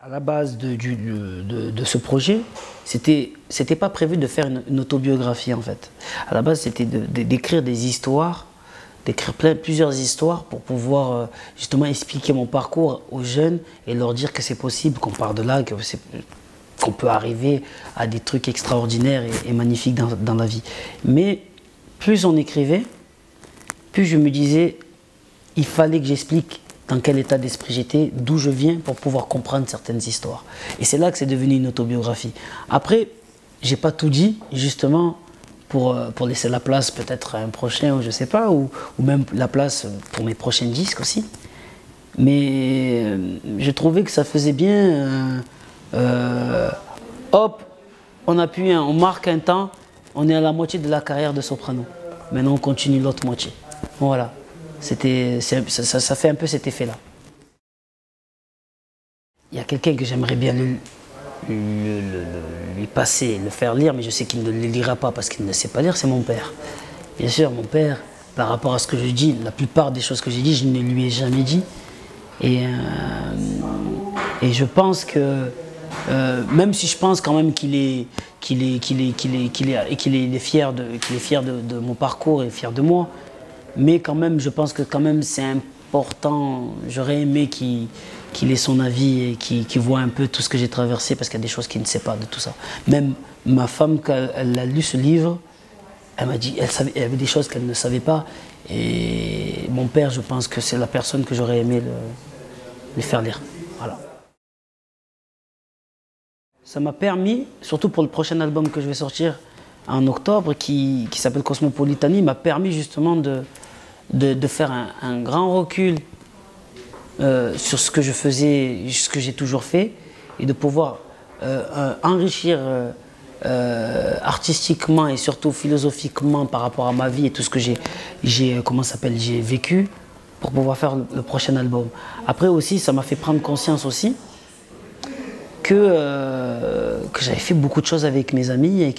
À la base de ce projet, c'était pas prévu de faire une autobiographie en fait. À la base, c'était d'écrire des histoires, d'écrire plusieurs histoires pour pouvoir justement expliquer mon parcours aux jeunes et leur dire que c'est possible, qu'on part de là, qu'on peut arriver à des trucs extraordinaires et magnifiques dans la vie. Mais plus on écrivait, plus je me disais, il fallait que j'explique dans quel état d'esprit j'étais, d'où je viens pour pouvoir comprendre certaines histoires. Et c'est là que c'est devenu une autobiographie. Après, j'ai pas tout dit, justement, pour laisser la place peut-être à un prochain, ou je sais pas, ou même la place pour mes prochains disques aussi. Mais je trouvais que ça faisait bien, hop, on marque un temps, on est à la moitié de la carrière de soprano. Maintenant on continue l'autre moitié. Voilà. Ça fait un peu cet effet-là. Il y a quelqu'un que j'aimerais bien lui passer, le faire lire, mais je sais qu'il ne le lira pas parce qu'il ne sait pas lire, c'est mon père. Bien sûr, mon père, par rapport à ce que je dis, la plupart des choses que j'ai dit, je ne lui ai jamais dit. Et je pense que, même si je pense quand même qu'il est fier de mon parcours et fier de moi, mais quand même, je pense que quand même c'est important. J'aurais aimé qu'il ait son avis et qu'il voit un peu tout ce que j'ai traversé parce qu'il y a des choses qu'il ne sait pas de tout ça. Même ma femme, quand elle a lu ce livre, elle m'a dit, il y avait des choses qu'elle ne savait pas. Et mon père, je pense que c'est la personne que j'aurais aimé lui faire lire. Voilà. Ça m'a permis, surtout pour le prochain album que je vais sortir en octobre, qui s'appelle Cosmopolitanie, m'a permis justement de faire un grand recul sur ce que je faisais, ce que j'ai toujours fait, et de pouvoir enrichir artistiquement et surtout philosophiquement par rapport à ma vie et tout ce que j'ai vécu pour pouvoir faire le prochain album. Après aussi, ça m'a fait prendre conscience aussi que j'avais fait beaucoup de choses avec mes amis et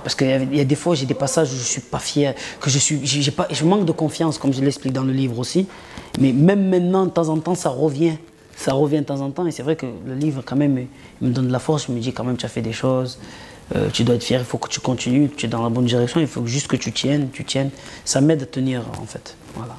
parce qu'il y a des fois j'ai des passages où je suis pas fier, je manque de confiance comme je l'explique dans le livre aussi, mais même maintenant de temps en temps ça revient de temps en temps et c'est vrai que le livre quand même il me donne de la force, je me dis quand même tu as fait des choses, tu dois être fier, il faut que tu continues, tu es dans la bonne direction, il faut juste que tu tiennes, ça m'aide à tenir en fait, voilà.